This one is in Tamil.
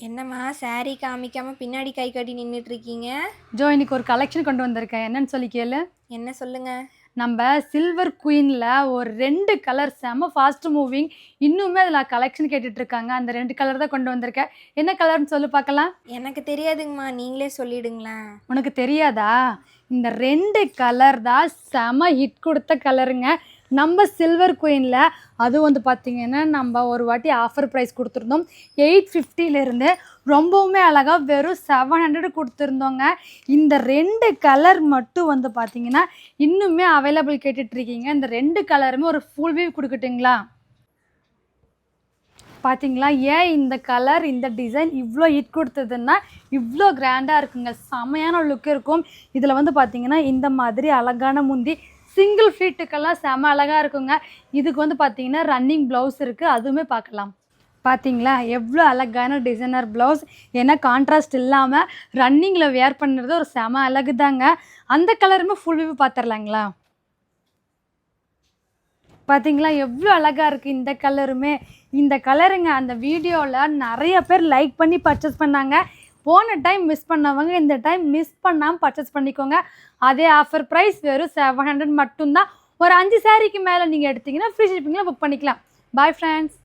என்னம்மா சாரி காமிக்காம பின்னாடி கை கட்டி நின்றுட்டு இருக்கீங்க? இன்னைக்கு ஒரு கலெக்ஷன் கொண்டு வந்திருக்கேன். என்னன்னு சொல்லி கேளு. என்ன சொல்லுங்க. நம்ம சில்வர் குயின்ல ஒரு 2 கலர் செம ஃபாஸ்ட் மூவிங், இன்னுமே அதில் கலெக்ஷன் கேட்டுட்டு இருக்காங்க. அந்த 2 கலர் தான் கொண்டு வந்திருக்கேன். என்ன கலர்னு சொல்லி பார்க்கலாம். எனக்கு தெரியாதுங்கம்மா, நீங்களே சொல்லிடுங்களேன். உனக்கு தெரியாதா? இந்த 2 கலர் தான் செம ஹிட் கொடுத்த கலருங்க நம்ம சில்வர் குயினில். அது வந்து பார்த்திங்கன்னா நம்ம ஒரு வாட்டி ஆஃபர் ப்ரைஸ் கொடுத்துருந்தோம் 850லேருந்து. ரொம்பவுமே அழகாக வெறும் 700 கொடுத்துருந்தோங்க. இந்த 2 கலர் மட்டும் வந்து பார்த்திங்கன்னா இன்னுமே அவைலபிள் கேட்டுட்ருக்கீங்க. இந்த 2 கலருமே ஒரு ஃபுல் வியூ கொடுக்கட்டுங்களா? பார்த்தீங்களா, ஏன் இந்த கலர் இந்த டிசைன் இவ்வளோ ஹிட் கொடுத்ததுன்னா இவ்வளோ கிராண்டாக இருக்குங்க. செமையான லுக் இருக்கும். இதில் வந்து பார்த்திங்கன்னா இந்த மாதிரி அழகான முந்தி சிங்கிள் ஃப்ளீட்டுக்கெல்லாம் செம அழகாக இருக்குங்க. இதுக்கு வந்து பார்த்திங்கன்னா ரன்னிங் ப்ளவுஸ் இருக்குது, அதுவுமே பார்க்கலாம். பார்த்தீங்களா எவ்வளோ அழகான டிசைனர் ப்ளவுஸ். ஏன்னா கான்ட்ராஸ்ட் இல்லாமல் ரன்னிங்கில் வேர் பண்ணுறது ஒரு செம அழகு தாங்க. அந்த கலருமே ஃபுல் வியூ பார்த்துடலாங்களா? பார்த்தீங்களா எவ்வளோ அழகாக இருக்குது இந்த கலருமே. இந்த கலருங்க அந்த வீடியோவில் நிறைய பேர் லைக் பண்ணி பர்ச்சேஸ் பண்ணாங்க. போன டைம் மிஸ் பண்ணவங்க இந்த டைம் மிஸ் பண்ணாமல் பர்ச்சேஸ் பண்ணிக்கோங்க. அதே ஆஃபர் ப்ரைஸ் வெறும் 700 மட்டும்தான். ஒரு 5 சாரிக்கு மேலே நீங்கள் எடுத்திங்கன்னா ஃப்ரீ ஷிப்பிங்கில் புக் பண்ணிக்கலாம். Bye friends.